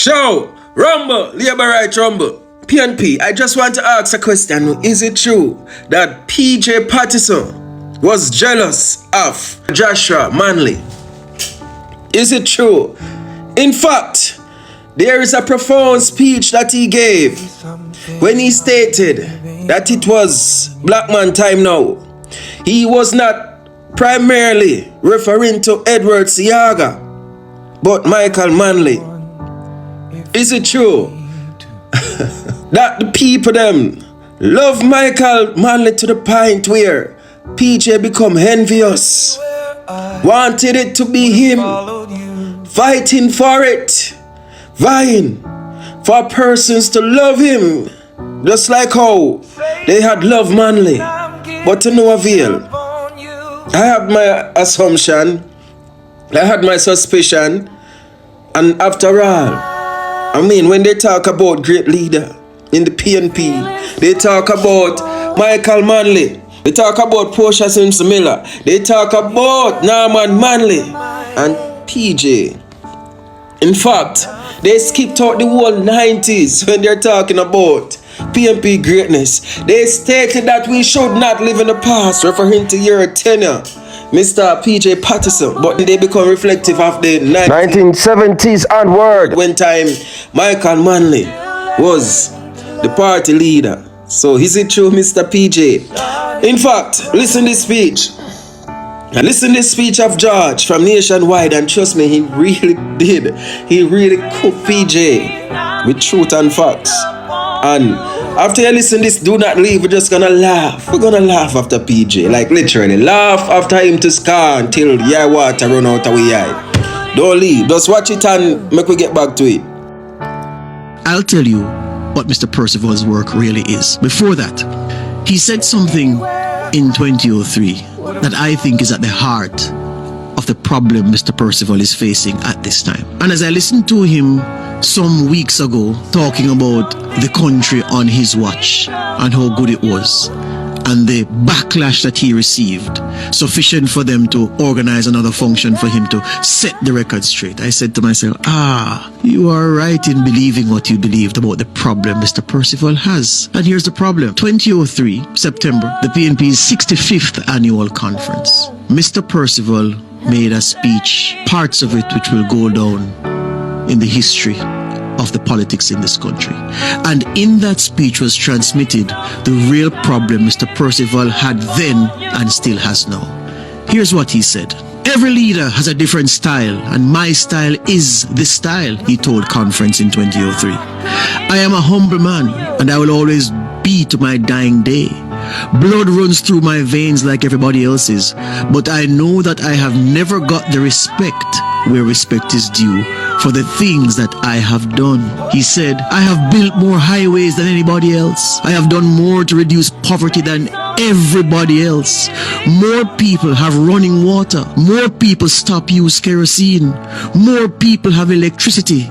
Show! Rumble! Labour Right Rumble! PNP, I just want to ask a question. Is it true that PJ Patterson was jealous of Joshua Manley? Is it true? In fact, there is a profound speech that he gave when he stated that it was black man time now. He was not primarily referring to Edward Siaga, but Michael Manley. Is it true that the people them love Michael Manley to the point where PJ become envious, wanted it to be him, fighting for it, vying for persons to love him, just like how they had loved Manley, but to no avail? I had my assumption, I had my suspicion, and after all, I mean, when they talk about great leader in the PNP, they talk about Michael Manley, they talk about Portia Simpson Miller, they talk about Norman Manley and PJ. In fact, they skipped out the whole 90s when they're talking about PNP greatness. They stated that we should not live in the past, referring to your tenure, Mr. PJ Patterson, but they become reflective of the 1970s onward, when time Michael Manley was the party leader. So is it true, Mr. PJ? In fact, listen this speech. And listen this speech of George from Nationwide, and trust me, he really did. He really cooked PJ with truth and facts. And after you listen this, do not leave. We're just gonna laugh. We're gonna laugh after PJ. Like literally, laugh after him to scar until your water run out of your eye. Don't leave. Just watch it and make we get back to it. I'll tell you what Mr. Percival's work really is. Before that, he said something in 2003 that I think is at the heart of the problem Mr. Percival is facing at this time. And as I listened to him some weeks ago talking about the country on his watch and how good it was and the backlash that he received, sufficient for them to organize another function for him to set the record straight, I said to myself, you are right in believing what you believed about the problem Mr. Percival has. And here's the problem. 2003, September, the PNP's 65th annual conference. Mr. Percival made a speech, parts of it which will go down in the history of the politics in this country. And in that speech was transmitted the real problem Mr. Percival had then and still has now. Here's what he said. Every leader has a different style, and my style is this style, he told conference in 2003. I am a humble man, and I will always be to my dying day. Blood runs through my veins like everybody else's, but I know that I have never got the respect where respect is due for the things that I have done. He said, I have built more highways than anybody else. I have done more to reduce poverty than everybody else. More people have running water. More people stop use kerosene. More people have electricity.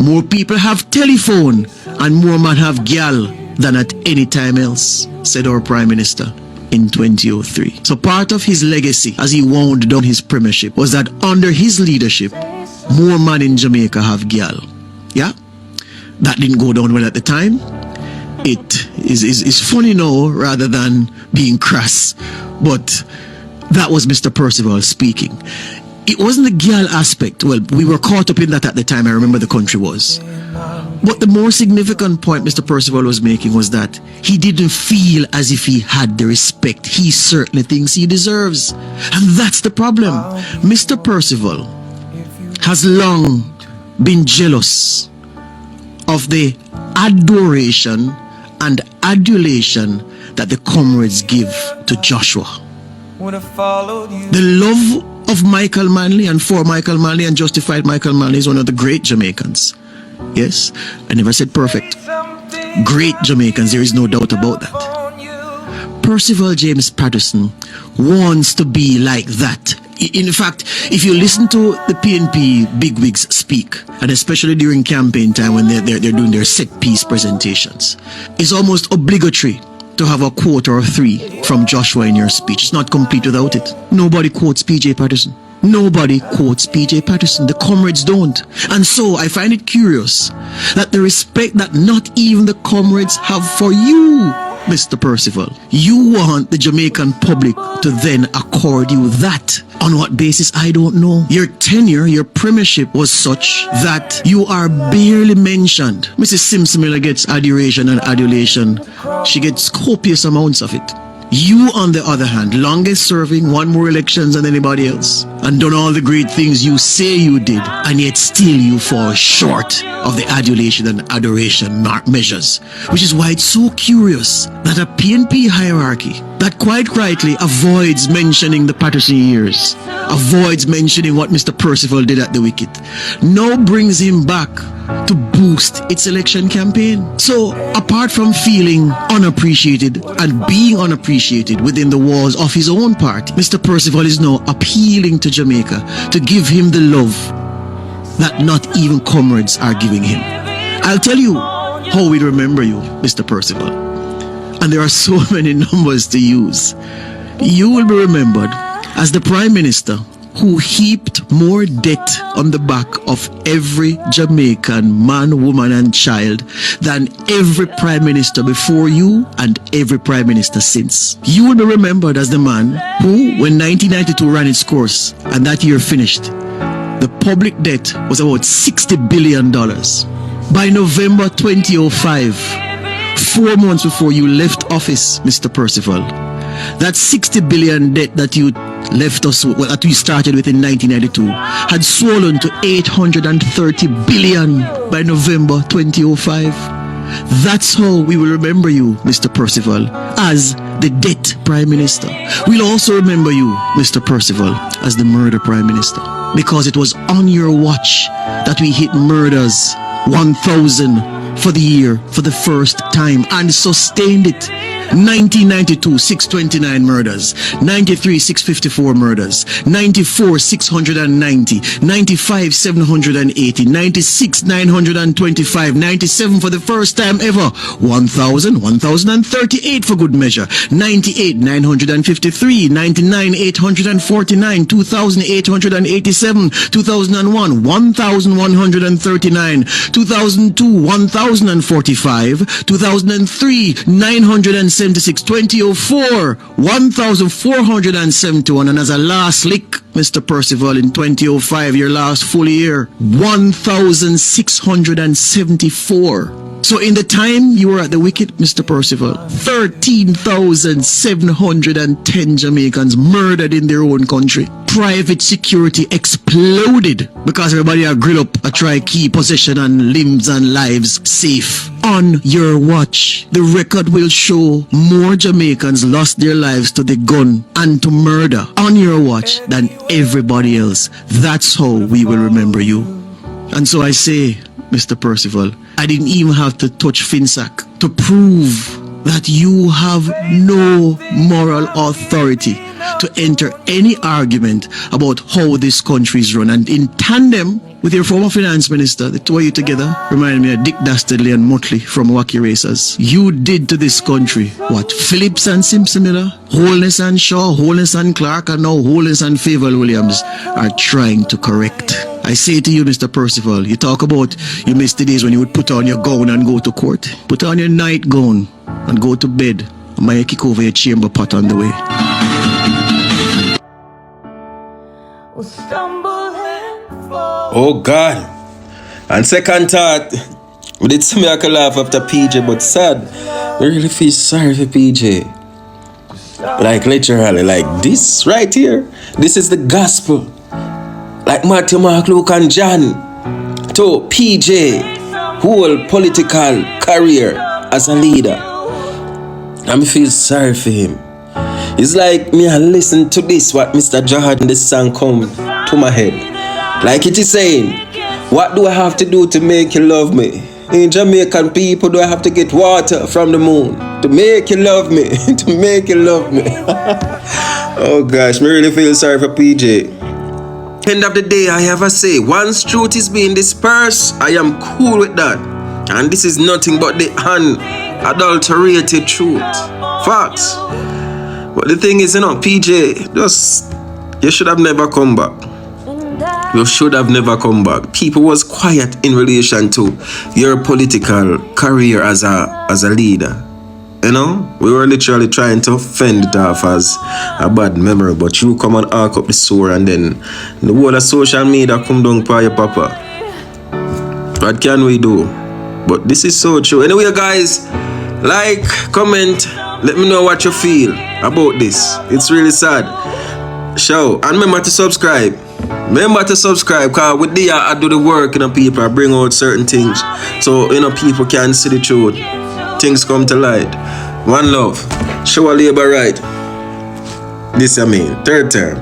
More people have telephone. And more men have gal than at any time else, said our Prime Minister in 2003. So part of his legacy as he wound down his premiership was that under his leadership, more men in Jamaica have gal. Yeah? That didn't go down well at the time. It is funny now rather than being crass. But that was Mr. Percival speaking. It wasn't the gal aspect. Well, we were caught up in that at the time. I remember the country was. But the more significant point Mr. Percival was making was that he didn't feel as if he had the respect he certainly thinks he deserves. And that's the problem. Mr. Percival has long been jealous of the adoration and adulation that the comrades give to Joshua. The love of Michael Manley and for Michael Manley and justified Michael Manley is one of the great Jamaicans. Yes, I never said perfect. Great Jamaicans, there is no doubt about that. Percival James Patterson wants to be like that. In fact, if you listen to the PNP bigwigs speak, and especially during campaign time when they're doing their set piece presentations, it's almost obligatory to have a quote or three from Joshua in your speech. It's not complete without it. Nobody quotes PJ Patterson. Nobody quotes PJ Patterson. The comrades don't. And so I find it curious that the respect that not even the comrades have for you, Mr. Percival, you want the Jamaican public to then accord you that. On what basis, I don't know. Your tenure, your premiership was such that you are barely mentioned. Mrs. Simsimilla gets adoration and adulation. She gets copious amounts of it. You, on the other hand, longest serving, won more elections than anybody else, and done all the great things you say you did, and yet still you fall short of the adulation and adoration measures. Which is why it's so curious that a PNP hierarchy that quite rightly avoids mentioning the Patterson years, avoids mentioning what Mr. Percival did at the wicket, now brings him back to boost its election campaign. So apart from feeling unappreciated and being unappreciated within the walls of his own party, Mr. Percival is now appealing to Jamaica to give him the love that not even comrades are giving him. I'll tell you how we remember you, Mr. Percival. And there are so many numbers to use. You will be remembered as the Prime Minister who heaped more debt on the back of every Jamaican man, woman and child than every Prime Minister before you and every Prime Minister since. You will be remembered as the man who, when 1992 ran its course and that year finished, the public debt was about $60 billion. By November 2005, 4 months before you left office, Mr. Percival, that 60 billion debt that you left us, that we started with in 1992, had swollen to 830 billion by November 2005. That's how we will remember you, Mr. Percival, as the debt Prime Minister. We'll also remember you, Mr. Percival, as the murder Prime Minister, because it was on your watch that we hit murders 1,000 for the year for the first time and sustained it. 1992, 629 murders. 93, 654 murders. 94, 690. 95, 780. 96, 925. 97 for the first time ever. 1,000, 1,038 for good measure. 98, 953. 99, 849. 2,887. 2001, 1,139. 2002, 1,045. 2003, 976. 2004, 1,471, and as a last lick, Mr. Percival, in 2005, your last full year, 1,674. So in the time you were at the wicket, Mr. Percival, 13,710 Jamaicans murdered in their own country. Private security exploded because everybody are grilled up, try keep possession and limbs and lives safe. On your watch, the record will show more Jamaicans lost their lives to the gun and to murder on your watch than everybody else. That's how we will remember you. And so I say, Mr. Percival, I didn't even have to touch Finsack to prove that you have no moral authority to enter any argument about how this country is run. And in tandem with your former finance minister, the two of you together remind me of Dick Dastardly and Motley from Wacky Racers. You did to this country what Phillips and Simpson-Miller, Holness and Shaw, Holness and Clark, and now Holness and Favour Williams are trying to correct. I say to you, Mr. Percival, you talk about you missed the days when you would put on your gown and go to court. Put on your nightgown and go to bed. I might kick over your chamber pot on the way. Oh God. And second thought, we did some make a laugh after PJ, but sad. I really feel sorry for PJ. Like literally, like this right here. This is the gospel. Like Matthew, Mark, Luke and John to PJ whole political career as a leader. I feel sorry for him. It's like me I listen to this what Mr. Jahad in this song come to my head. Like it is saying, what do I have to do to make you love me? In Jamaican people, do I have to get water from the moon to make you love me? To make you love me. Oh gosh, me really feel sorry for PJ. End of the day, I have a say, once truth is being dispersed, I am cool with that. And this is nothing but the unadulterated truth. Facts. But the thing is, PJ, just You should have never come back. You should have never come back. People was quiet in relation to your political career as a leader. You know, we were literally trying to fend it off as a bad memory, but you come and arc up the sore, and then the whole of social media come down for your papa. What can we do? But this is so true. Anyway, guys, like, comment, let me know what you feel about this. It's really sad. Show, and remember to subscribe. Remember to subscribe, because with the I do the work, you know, people, I bring out certain things, so, you know, people can see the truth. Things come to light. One love. Show a labor right. This I mean, third term.